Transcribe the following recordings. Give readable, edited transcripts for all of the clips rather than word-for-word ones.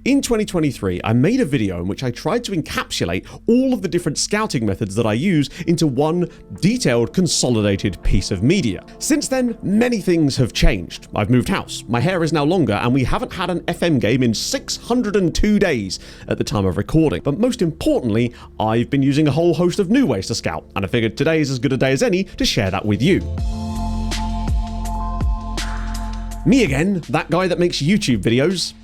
In 2023, I made a video in which I tried to encapsulate all of the different scouting methods that I use into one detailed, consolidated piece of media. Since then, many things have changed. I've moved house, my hair is now longer, and we haven't had an FM game in 602 days at the time of recording. But most importantly, I've been using a whole host of new ways to scout, and I figured today is as good a day as any to share that with you. Me again, that guy that makes YouTube videos.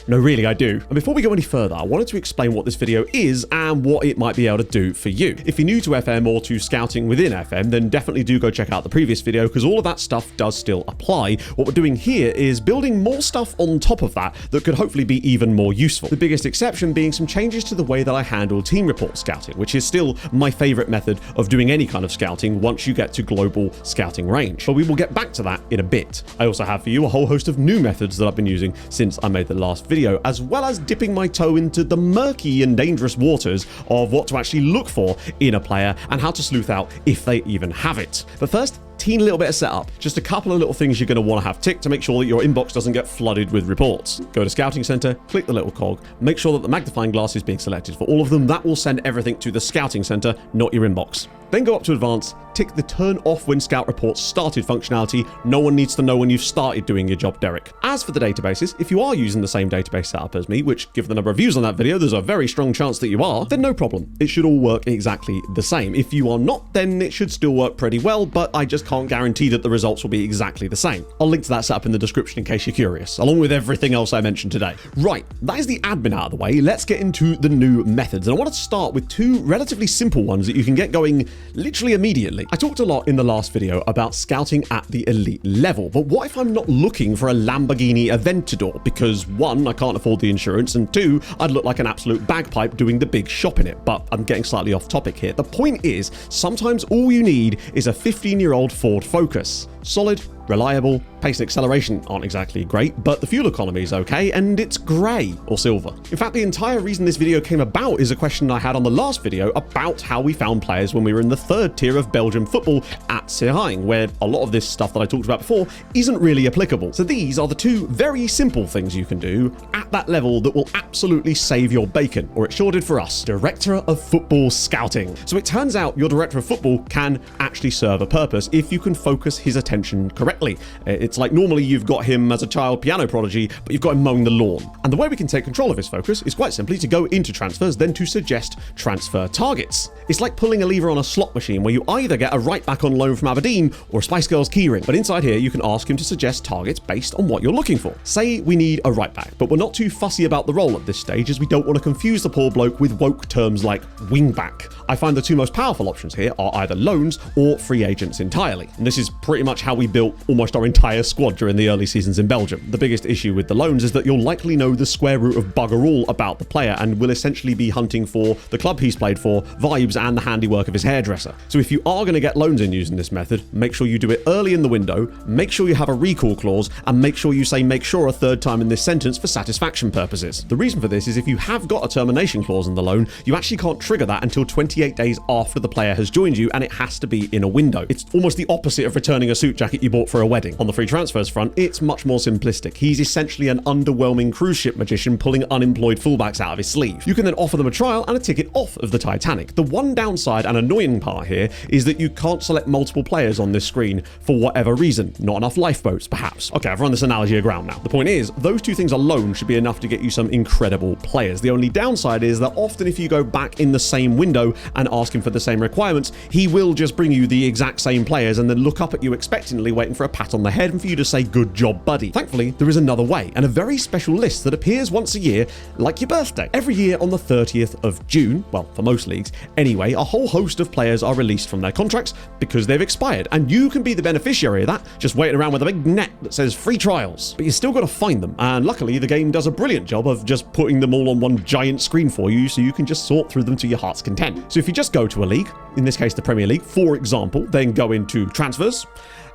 No, really, I do. And before we go any further, I wanted to explain what this video is and what it might be able to do for you. If you're new to FM or to scouting within FM, then definitely do go check out the previous video because all of that stuff does still apply. What we're doing here is building more stuff on top of that that could hopefully be even more useful. The biggest exception being some changes to the way that I handle team report scouting, which is still my favorite method of doing any kind of scouting once you get to global scouting range. But we will get back to that in a bit. I also have for you a whole host of new methods that I've been using since I made the last video, as well as dipping my toe into the murky and dangerous waters of what to actually look for in a player and how to sleuth out if they even have it. But first, teeny little bit of setup. Just a couple of little things you're going to want to have ticked to make sure that your inbox doesn't get flooded with reports. Go to Scouting Center, click the little cog, make sure that the magnifying glass is being selected for all of them. That will send everything to the Scouting Center, not your inbox. Then go up to Advanced, tick the turn off when scout reports started functionality. No one needs to know when you've started doing your job, Derek. As for the databases, if you are using the same database setup as me, which given the number of views on that video, there's a very strong chance that you are, then no problem. It should all work exactly the same. If you are not, then it should still work pretty well, but I just can't guarantee that the results will be exactly the same. I'll link to that setup in the description in case you're curious, along with everything else I mentioned today. Right, that is the admin out of the way. Let's get into the new methods. And I want to start with two relatively simple ones that you can get going literally immediately. I talked a lot in the last video about scouting at the elite level, but what if I'm not looking for a Lamborghini Aventador? Because one, I can't afford the insurance, and two, I'd look like an absolute bagpipe doing the big shop in it. But I'm getting slightly off topic here. The point is, sometimes all you need is a 15-year-old Ford Focus. Solid, reliable, pace and acceleration aren't exactly great, but the fuel economy is okay, and it's grey or silver. In fact, the entire reason this video came about is a question I had on the last video about how we found players when we were in the third tier of Belgian football at SecondYellowCard, where a lot of this stuff that I talked about before isn't really applicable. So these are the two very simple things you can do at that level that will absolutely save your bacon, or it's shorted for us, Director of Football Scouting. So it turns out your Director of Football can actually serve a purpose if you can focus his attention correctly. It's like normally you've got him as a child piano prodigy, but you've got him mowing the lawn. And the way we can take control of his focus is quite simply to go into transfers, then to suggest transfer targets. It's like pulling a lever on a slot machine where you either get a right back on loan from Aberdeen or a Spice Girls keyring. But inside here, you can ask him to suggest targets based on what you're looking for. Say we need a right back, but we're not too fussy about the role at this stage as we don't want to confuse the poor bloke with woke terms like wing back. I find the two most powerful options here are either loans or free agents entirely. And this is pretty much how we built almost our entire squad during the early seasons in Belgium. The biggest issue with the loans is that you'll likely know the square root of bugger all about the player and will essentially be hunting for the club he's played for, vibes, and the handiwork of his hairdresser. So if you are going to get loans in using this method, make sure you do it early in the window, make sure you have a recall clause, and make sure you say make sure a third time in this sentence for satisfaction purposes. The reason for this is if you have got a termination clause in the loan, you actually can't trigger that until 28 days after the player has joined you, and it has to be in a window. It's almost the opposite of returning a suit jacket you bought for a wedding. On the free transfers front, it's much more simplistic. He's essentially an underwhelming cruise ship magician pulling unemployed fullbacks out of his sleeve. You can then offer them a trial and a ticket off of the Titanic. The one downside and annoying part here is that you can't select multiple players on this screen for whatever reason. Not enough lifeboats, perhaps. Okay, I've run this analogy aground now. The point is, those two things alone should be enough to get you some incredible players. The only downside is that often if you go back in the same window and ask him for the same requirements, he will just bring you the exact same players and then look up at you expectantly, waiting for a pat on the head and for you to say, good job, buddy. Thankfully, there is another way, and a very special list that appears once a year, like your birthday. Every year on the 30th of June, well, for most leagues, anyway, a whole host of players are released from their contracts because they've expired, and you can be the beneficiary of that, just waiting around with a big net that says free trials. But you still got to find them, and luckily the game does a brilliant job of just putting them all on one giant screen for you, so you can just sort through them to your heart's content. So if you just go to a league, in this case the Premier League, for example, then go into transfers,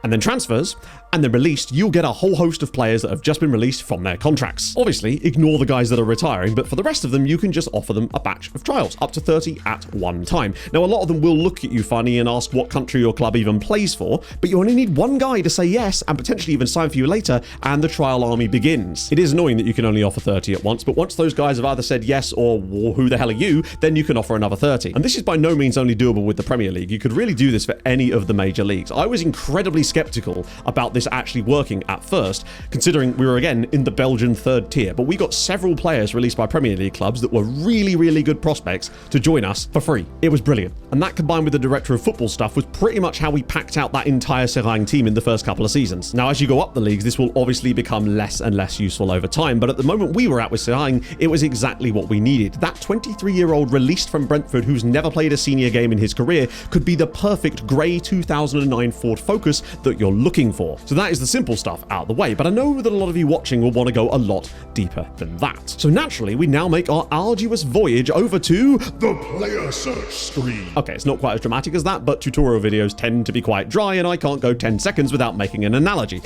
and then transfers, and then released, you'll get a whole host of players that have just been released from their contracts. Obviously, ignore the guys that are retiring, but for the rest of them, you can just offer them a batch of trials, up to 30 at one time. Now, a lot of them will look at you funny and ask what country your club even plays for, but you only need one guy to say yes and potentially even sign for you later, and the trial army begins. It is annoying that you can only offer 30 at once, but once those guys have either said yes or who the hell are you, then you can offer another 30. And this is by no means only doable with the Premier League. You could really do this for any of the major leagues. I was incredibly skeptical about this actually working at first, considering we were again in the Belgian third tier, but we got several players released by Premier League clubs that were really, really good prospects to join us for free. It was brilliant. And that combined with the director of football stuff was pretty much how we packed out that entire Serang team in the first couple of seasons. Now, as you go up the leagues, this will obviously become less and less useful over time, but at the moment we were at with Serang, it was exactly what we needed. That 23-year-old released from Brentford who's never played a senior game in his career could be the perfect grey 2009 Ford Focus that you're looking for. So that is the simple stuff out of the way, but I know that a lot of you watching will want to go a lot deeper than that. So naturally, we now make our arduous voyage over to the player search screen. Okay, it's not quite as dramatic as that, but tutorial videos tend to be quite dry, and I can't go 10 seconds without making an analogy.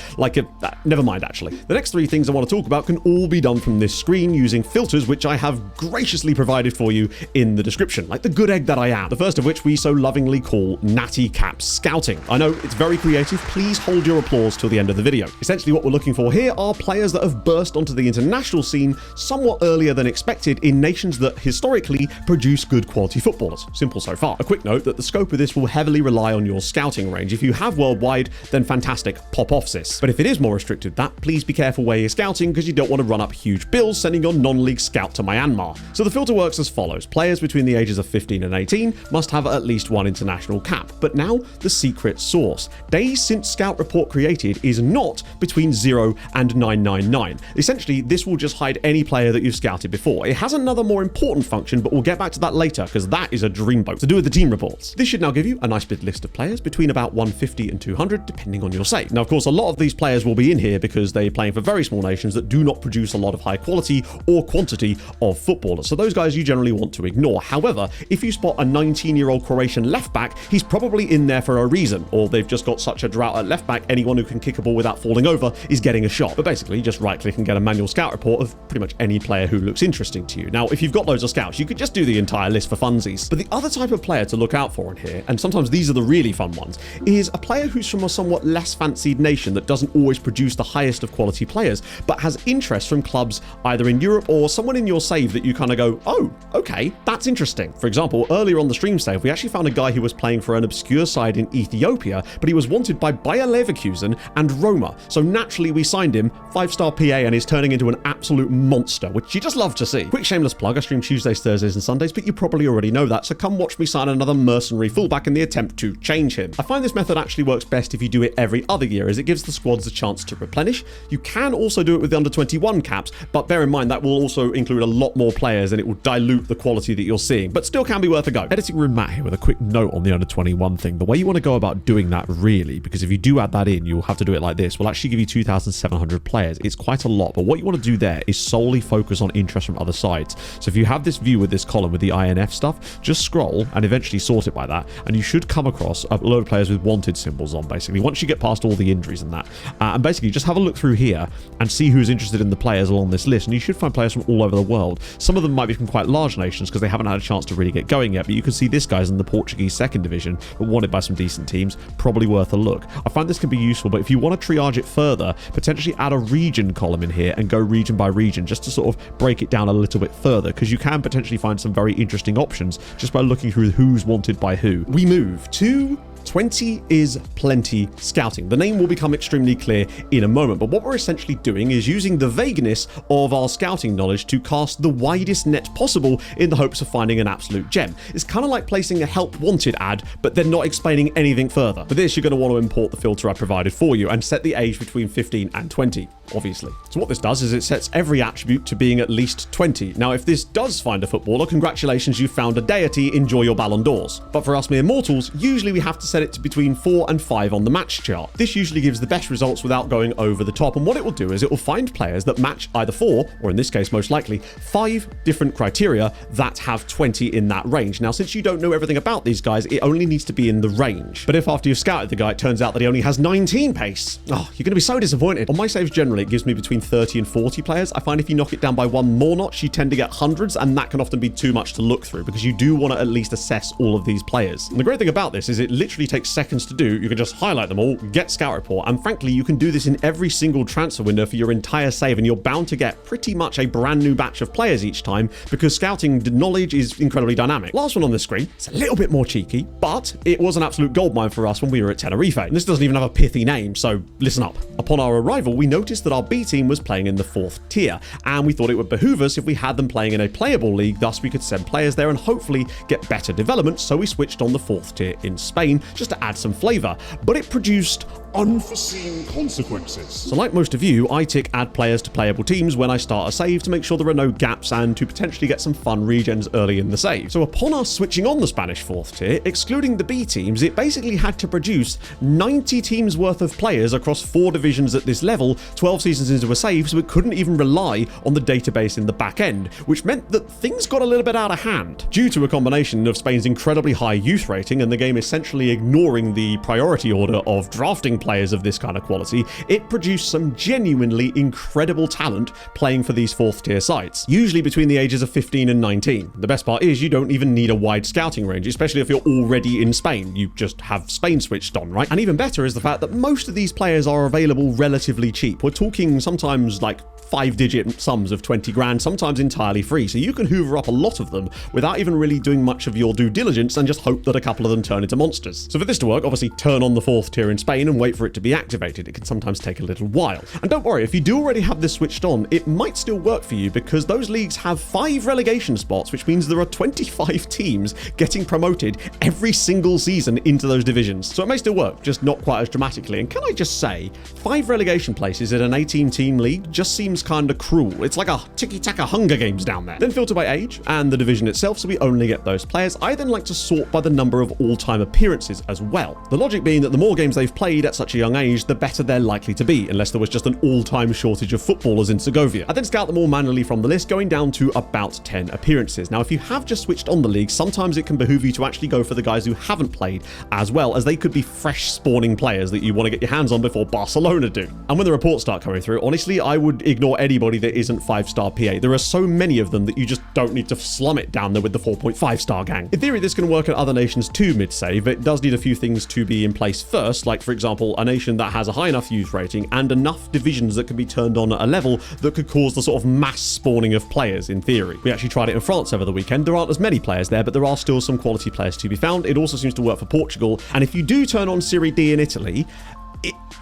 Never mind actually. The next three things I want to talk about can all be done from this screen using filters which I have graciously provided for you in the description, like the good egg that I am. The first of which we so lovingly call Natty Caps Scouting. I know it's very creative, please hold your applause till the end of the video. Essentially what we're looking for here are players that have burst onto the international scene somewhat earlier than expected in nations that historically produce good quality footballers. Simple so far. A quick note that the scope of this will heavily rely on your scouting range. If you have worldwide, then fantastic, pop off sis. But if it is more restricted than that, please be careful where you're scouting because you don't want to run up huge bills sending your non-league scout to Myanmar. So the filter works as follows. Players between the ages of 15 and 18 must have at least one international cap. But now the secret sauce. Days since Scout Report created is not between 0 and 999. Essentially, this will just hide any player that you've scouted before. It has another more important function, but we'll get back to that later because that is a dreamboat to do with the team reports. This should now give you a nice big list of players between about 150 and 200, depending on your save. Now, of course, a lot of these players will be in here because they're playing for very small nations that do not produce a lot of high quality or quantity of footballers. So those guys you generally want to ignore. However, if you spot a 19-year-old Croatian left back, he's probably in there for a reason, or they've just got such a drought at left back, anyone who can kick a ball without falling over is getting a shot. But basically, just right-click and get a manual scout report of pretty much any player who looks interesting to you. Now, if you've got loads of scouts, you could just do the entire list for funsies. But the other type of player to look out for in here, and sometimes these are the really fun ones, is a player who's from a somewhat less fancied nation that doesn't always produce the highest of quality players, but has interest from clubs either in Europe or someone in your save that you kind of go, oh, okay, that's interesting. For example, earlier on the stream save, we actually found a guy who was playing for an obscure side in Ethiopia, but he was wanted by Bayer Leverkusen and Roma. So naturally we signed him, 5-star PA, and he's turning into an absolute monster, which you just love to see. Quick shameless plug, I stream Tuesdays, Thursdays and Sundays, but you probably already know that, so come watch me sign another mercenary fullback in the attempt to change him. I find this method actually works best if you do it every other year, as it gives the squads a chance to replenish. You can also do it with the under 21 caps, but bear in mind that will also include a lot more players and it will dilute the quality that you're seeing, but still can be worth a go. Editing room Matt here with a quick note on the under 21 thing. The way you want to go about doing that really, because if you do add that in, you'll have to do it like this, will actually give you 2,700 players. It's quite a lot, but what you want to do there is solely focus on interest from other sides. So if you have this view with this column with the INF stuff, just scroll and eventually sort it by that, and you should come across a load of players with wanted symbols on, basically, once you get past all the injuries and that. And basically just have a look through here and see who's interested in the players along this list, and you should find players from all over the world. Some of them might be from quite large nations because they haven't had a chance to really get going yet, but you can see this guy's in the Portuguese second division, but wanted by some decent teams, probably worth a look. I find this can be useful, but if you want to triage it further, potentially add a region column in here and go region by region just to sort of break it down a little bit further, because you can potentially find some very interesting options just by looking through who's wanted by who. We move to 20 is plenty scouting. The name will become extremely clear in a moment, but what we're essentially doing is using the vagueness of our scouting knowledge to cast the widest net possible in the hopes of finding an absolute gem. It's kind of like placing a help wanted ad, but then not explaining anything further. For this, you're going to want to import the filter I provided for you and set the age between 15 and 20, obviously. So what this does is it sets every attribute to being at least 20. Now, if this does find a footballer, congratulations, you found a deity, enjoy your Ballon d'Ors. But for us mere mortals, usually we have to set it to between 4 and 5 on the match chart. This usually gives the best results without going over the top, and what it will do is it will find players that match either 4, or in this case most likely 5 different criteria that have 20 in that range. Now, since you don't know everything about these guys, it only needs to be in the range. But if after you've scouted the guy it turns out that he only has 19 pace, you're going to be so disappointed. On my saves generally it gives me between 30 and 40 players. I find if you knock it down by one more notch you tend to get hundreds, and that can often be too much to look through because you do want to at least assess all of these players. And the great thing about this is it literally takes seconds to do. You can just highlight them all, get scout report, and frankly you can do this in every single transfer window for your entire save, and you're bound to get pretty much a brand new batch of players each time because scouting knowledge is incredibly dynamic. Last one on the screen, it's a little bit more cheeky, but it was an absolute goldmine for us when we were at Tenerife. And this doesn't even have a pithy name, so listen up. Upon our arrival, we noticed that our B team was playing in the 4th tier, and we thought it would behoove us if we had them playing in a playable league, thus we could send players there and hopefully get better development, so we switched on the 4th tier in Spain just to add some flavour. But it produced unforeseen consequences. So like most of you, I tick add players to playable teams when I start a save to make sure there are no gaps and to potentially get some fun regens early in the save. So upon us switching on the Spanish 4th tier, excluding the B teams, it basically had to produce 90 teams worth of players across 4 divisions at this level, 12 seasons into a save, so it couldn't even rely on the database in the back end, which meant that things got a little bit out of hand. Due to a combination of Spain's incredibly high youth rating and the game essentially ignoring the priority order of drafting players of this kind of quality, it produced some genuinely incredible talent playing for these 4th tier sites, usually between the ages of 15 and 19. The best part is you don't even need a wide scouting range, especially if you're already in Spain. You just have Spain switched on, right? And even better is the fact that most of these players are available relatively cheap. We're talking sometimes like 5-digit sums of 20 grand, sometimes entirely free, so you can hoover up a lot of them without even really doing much of your due diligence and just hope that a couple of them turn into monsters. So for this to work, obviously turn on the 4th tier in Spain and wait for it to be activated. It can sometimes take a little while. And don't worry, if you do already have this switched on, it might still work for you because those leagues have 5 relegation spots, which means there are 25 teams getting promoted every single season into those divisions. So it may still work, just not quite as dramatically. And can I just say, 5 relegation places in an 18-team league just seems kind of cruel. It's like a tiki-taka Hunger Games down there. Then filter by age and the division itself, so we only get those players. I then like to sort by the number of all-time appearances as well. The logic being that the more games they've played at such a young age, the better they're likely to be, unless there was just an all-time shortage of footballers in Segovia. I then scout them all manually from the list, going down to about 10 appearances. Now, if you have just switched on the league, sometimes it can behoove you to actually go for the guys who haven't played as well, as they could be fresh spawning players that you want to get your hands on before Barcelona do. And when the reports start coming through, honestly, I would ignore anybody that isn't 5-star PA. There are so many of them that you just don't need to slum it down there with the 4.5-star gang. In theory, this can work in other nations too mid-save, but it does need a few things to be in place first, like for example, a nation that has a high enough youth rating and enough divisions that can be turned on at a level that could cause the sort of mass spawning of players in theory. We actually tried it in France over the weekend. There aren't as many players there, but there are still some quality players to be found. It also seems to work for Portugal, and if you do turn on Serie D in Italy,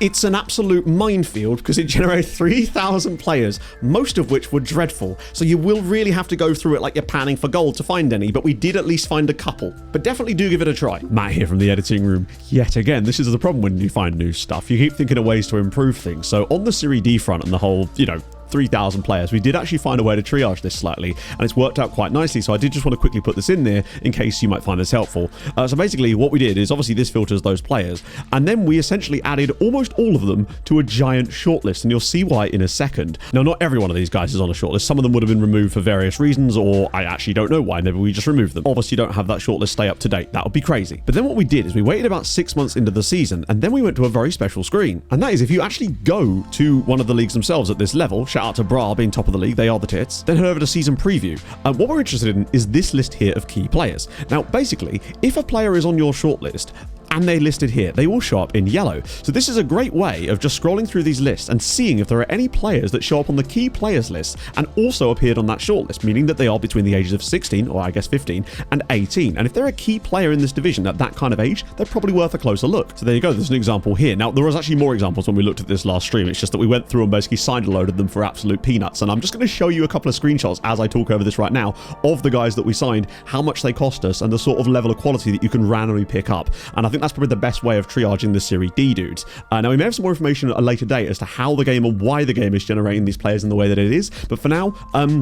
it's an absolute minefield because it generated 3,000 players, most of which were dreadful. So you will really have to go through it like you're panning for gold to find any, but we did at least find a couple. But definitely do give it a try. Matt here from the editing room. Yet again, this is the problem when you find new stuff. You keep thinking of ways to improve things. So on the Serie D front and the whole, 3,000 players, we did actually find a way to triage this slightly, and it's worked out quite nicely, so I did just want to quickly put this in there in case you might find this helpful. So basically what we did is, obviously this filters those players, and then we essentially added almost all of them to a giant shortlist, and you'll see why in a second. Now, not every one of these guys is on a shortlist. Some of them would have been removed for various reasons, or I actually don't know why. Maybe we just removed them. Obviously, you don't have that shortlist stay up to date. That would be crazy. But then what we did is we waited about 6 months into the season, and then we went to a very special screen. And that is, if you actually go to one of the leagues themselves at this level, shout out to Bra being top of the league, they are the tits, then head over to season preview. What we're interested in is this list here of key players. Now, basically, if a player is on your shortlist, and they're listed here, they all show up in yellow. So this is a great way of just scrolling through these lists and seeing if there are any players that show up on the key players list and also appeared on that shortlist, meaning that they are between the ages of 16, or I guess 15, and 18. And if they're a key player in this division at that kind of age, they're probably worth a closer look. So there you go, there's an example here. Now, there was actually more examples when we looked at this last stream. It's just that we went through and basically signed a load of them for absolute peanuts. And I'm just going to show you a couple of screenshots as I talk over this right now of the guys that we signed, how much they cost us, and the sort of level of quality that you can randomly pick up. And I think think that's probably the best way of triaging the Serie D dudes. Now, we may have some more information at a later date as to how the game and why the game is generating these players in the way that it is, but for now,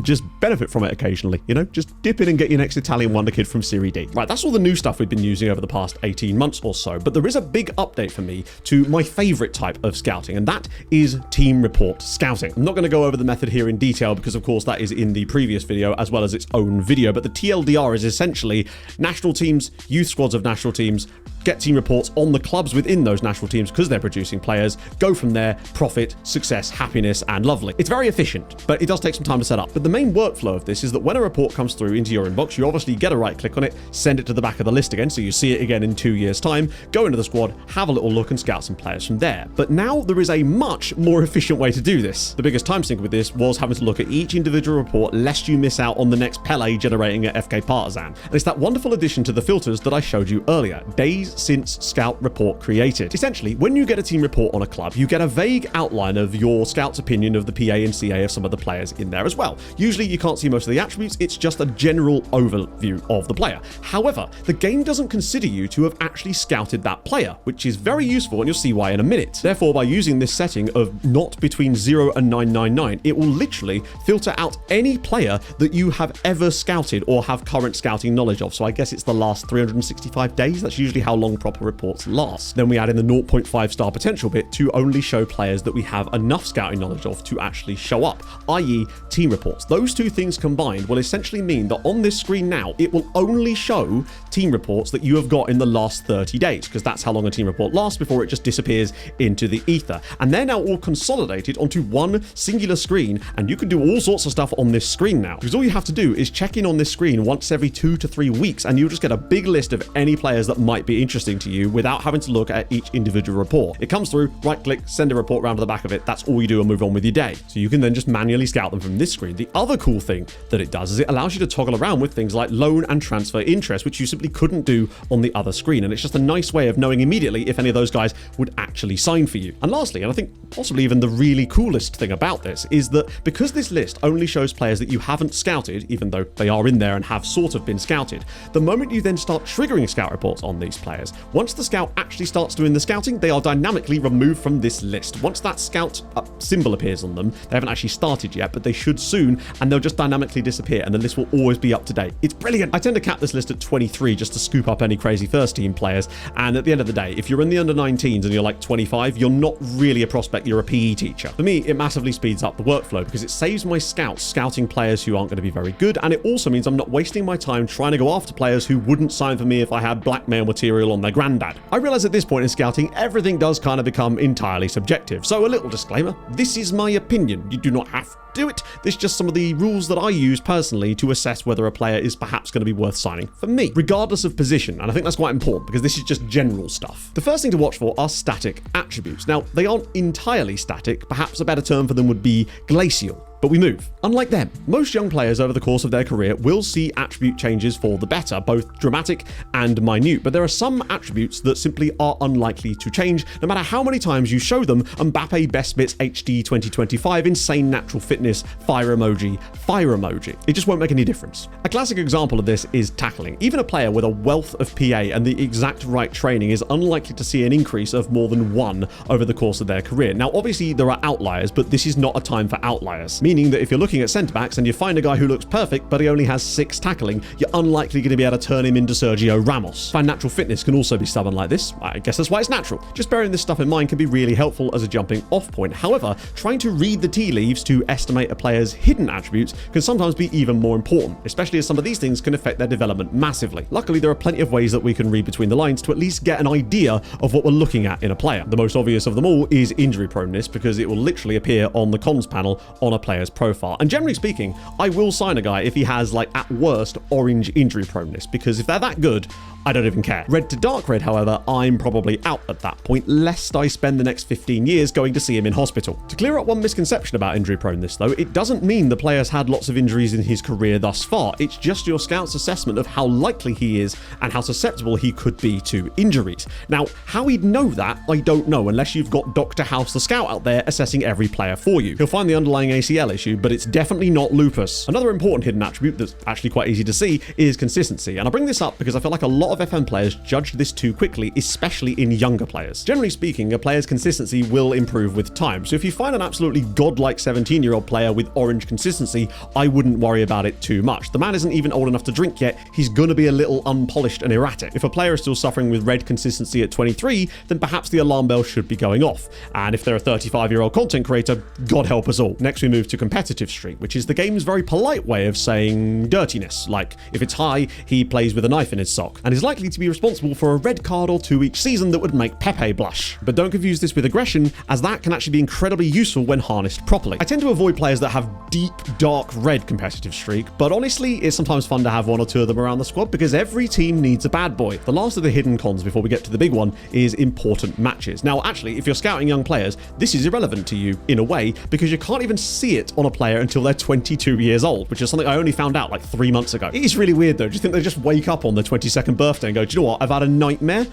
just benefit from it occasionally, you know, just dip in and get your next Italian wonder kid from Serie D. Right, that's all the new stuff we've been using over the past 18 months or so, but there is a big update for me to my favorite type of scouting, and that is team report scouting. I'm not going to go over the method here in detail because, of course, that is in the previous video as well as its own video, but the TLDR is essentially national teams, youth squads of national teams, get team reports on the clubs within those national teams because they're producing players, go from there, profit, success, happiness, and lovely. It's very efficient, but it does take some time to set up. But the main workflow of this is that when a report comes through into your inbox, you obviously get a right click on it, send it to the back of the list again, so you see it again in 2 years' time, go into the squad, have a little look, and scout some players from there. But now there is a much more efficient way to do this. The biggest time sink with this was having to look at each individual report lest you miss out on the next Pele generating at FK Partizan. And it's that wonderful addition to the filters that I showed you earlier, days since scout report created. Essentially, when you get a team report on a club, you get a vague outline of your scout's opinion of the PA and CA of some of the players in there as well. Usually you can't see most of the attributes, it's just a general overview of the player. However, the game doesn't consider you to have actually scouted that player, which is very useful, and you'll see why in a minute. Therefore, by using this setting of not between 0 and 999, it will literally filter out any player that you have ever scouted or have current scouting knowledge of. So I guess it's the last 365 days. That's usually how long proper reports last. Then we add in the 0.5 star potential bit to only show players that we have enough scouting knowledge of to actually show up, i.e. team reports. Those two things combined will essentially mean that on this screen now, it will only show team reports that you have got in the last 30 days, because that's how long a team report lasts before it just disappears into the ether. And they're now all consolidated onto one singular screen, and you can do all sorts of stuff on this screen now, because all you have to do is check in on this screen once every 2 to 3 weeks, and you'll just get a big list of any players that might be interesting to you without having to look at each individual report. It comes through, right click, send a report round to the back of it. That's all you do and move on with your day. So you can then just manually scout them from this screen. The other cool thing that it does is it allows you to toggle around with things like loan and transfer interest, which you simply couldn't do on the other screen. And it's just a nice way of knowing immediately if any of those guys would actually sign for you. And lastly, and I think possibly even the really coolest thing about this, is that because this list only shows players that you haven't scouted, even though they are in there and have sort of been scouted, the moment you then start triggering scout reports on these players, once the scout actually starts doing the scouting, they are dynamically removed from this list. Once that scout symbol appears on them, they haven't actually started yet, but they should soon, and they'll just dynamically disappear, and the list will always be up to date. It's brilliant. I tend to cap this list at 23 just to scoop up any crazy first team players, and at the end of the day, if you're in the under 19s and you're like 25, you're not really a prospect, you're a PE teacher. For me, it massively speeds up the workflow because it saves my scouts scouting players who aren't going to be very good, and it also means I'm not wasting my time trying to go after players who wouldn't sign for me if I had blackmail material on their granddad. I realize at this point in scouting, everything does kind of become entirely subjective. So a little disclaimer, this is my opinion. You do not have to do it. This is just some of the rules that I use personally to assess whether a player is perhaps going to be worth signing for me, regardless of position. And I think that's quite important because this is just general stuff. The first thing to watch for are static attributes. Now, they aren't entirely static. Perhaps a better term for them would be glacial. But we move. Unlike them, most young players over the course of their career will see attribute changes for the better, both dramatic and minute, but there are some attributes that simply are unlikely to change, no matter how many times you show them Mbappe Best Bits HD 2025, insane natural fitness, fire emoji, fire emoji. It just won't make any difference. A classic example of this is tackling. Even a player with a wealth of PA and the exact right training is unlikely to see an increase of more than 1 over the course of their career. Now, obviously there are outliers, but this is not a time for outliers. Meaning that if you're looking at centre-backs and you find a guy who looks perfect but he only has 6 tackling, you're unlikely going to be able to turn him into Sergio Ramos. Find natural fitness can also be stubborn like this. I guess that's why it's natural. Just bearing this stuff in mind can be really helpful as a jumping off point. However, trying to read the tea leaves to estimate a player's hidden attributes can sometimes be even more important, especially as some of these things can affect their development massively. Luckily, there are plenty of ways that we can read between the lines to at least get an idea of what we're looking at in a player. The most obvious of them all is injury proneness, because it will literally appear on the cons panel on a player's profile. And generally speaking, I will sign a guy if he has, like, at worst, orange injury proneness, because if they're that good, I don't even care. Red to dark red, however, I'm probably out at that point, lest I spend the next 15 years going to see him in hospital. To clear up one misconception about injury proneness, though, it doesn't mean the player's had lots of injuries in his career thus far. It's just your scout's assessment of how likely he is and how susceptible he could be to injuries. Now, how he'd know that, I don't know, unless you've got Dr. House the Scout out there assessing every player for you. He'll find the underlying ACL scale issue, but it's definitely not lupus. Another important hidden attribute that's actually quite easy to see is consistency, and I bring this up because I feel like a lot of FM players judge this too quickly, especially in younger players. Generally speaking, a player's consistency will improve with time, so if you find an absolutely godlike 17-year-old player with orange consistency, I wouldn't worry about it too much. The man isn't even old enough to drink yet, he's gonna be a little unpolished and erratic. If a player is still suffering with red consistency at 23, then perhaps the alarm bell should be going off, and if they're a 35-year-old content creator, God help us all. Next we move to competitive streak, which is the game's very polite way of saying dirtiness, like if it's high, he plays with a knife in his sock, and is likely to be responsible for a red card or two each season that would make Pepe blush. But don't confuse this with aggression, as that can actually be incredibly useful when harnessed properly. I tend to avoid players that have deep, dark red competitive streak, but honestly, it's sometimes fun to have one or two of them around the squad because every team needs a bad boy. The last of the hidden cons before we get to the big one is important matches. Now, actually, if you're scouting young players, this is irrelevant to you in a way because you can't even see it on a player until they're 22 years old, which is something I only found out like 3 months ago. It is really weird though. Do you think they just wake up on their 22nd birthday and go, do you know what, I've had a nightmare?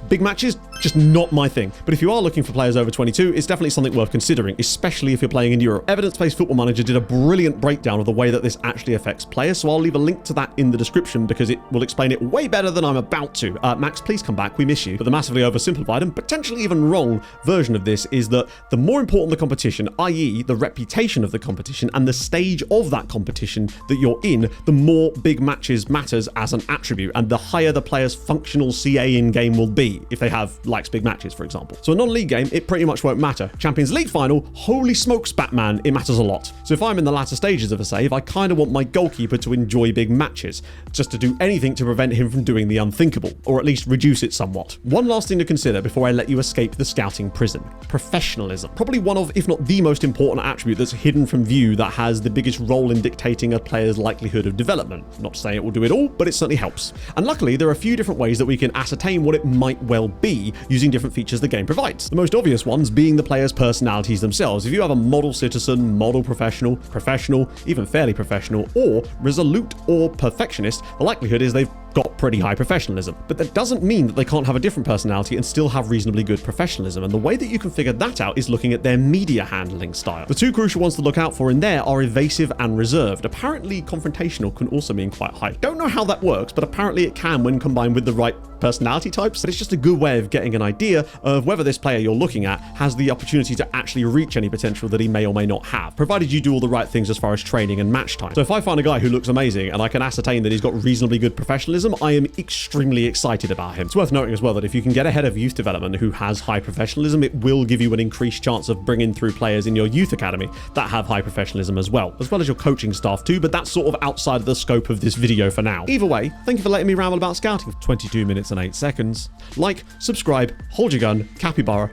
Big matches, just not my thing. But if you are looking for players over 22, it's definitely something worth considering, especially if you're playing in Europe. Evidence-Based Football Manager did a brilliant breakdown of the way that this actually affects players, so I'll leave a link to that in the description because it will explain it way better than I'm about to. Max, please come back, we miss you. But the massively oversimplified and potentially even wrong version of this is that the more important the competition, i.e. the reputation of the competition and the stage of that competition that you're in, the more big matches matters as an attribute, and the higher the player's functional CA in-game will be, if they have likes big matches, for example. So a non-league game, it pretty much won't matter. Champions League final, holy smokes, Batman, it matters a lot. So if I'm in the latter stages of a save, I kind of want my goalkeeper to enjoy big matches, just to do anything to prevent him from doing the unthinkable, or at least reduce it somewhat. One last thing to consider before I let you escape the scouting prison: professionalism. Probably one of, if not the most important attribute that's hidden from view that has the biggest role in dictating a player's likelihood of development. Not to say it will do it all, but it certainly helps. And luckily, there are a few different ways that we can ascertain what it might well be using different features the game provides. The most obvious ones being the players' personalities themselves. If you have a model citizen, model professional, professional, even fairly professional, or resolute or perfectionist, the likelihood is they've got pretty high professionalism. But that doesn't mean that they can't have a different personality and still have reasonably good professionalism, and the way that you can figure that out is looking at their media handling style. The two crucial ones to look out for in there are evasive and reserved. Apparently confrontational can also mean quite high. Don't know how that works, but apparently it can when combined with the right personality types, but it's just a good way of getting an idea of whether this player you're looking at has the opportunity to actually reach any potential that he may or may not have, provided you do all the right things as far as training and match time. So if I find a guy who looks amazing and I can ascertain that he's got reasonably good professionalism, I am extremely excited about him. It's worth noting as well that if you can get ahead of youth development who has high professionalism, it will give you an increased chance of bringing through players in your youth academy that have high professionalism as well as your coaching staff too, but that's sort of outside of the scope of this video for now. Either way, thank you for letting me ramble about scouting for 22 minutes and 8 seconds. Like, subscribe, hold your gun, capybara,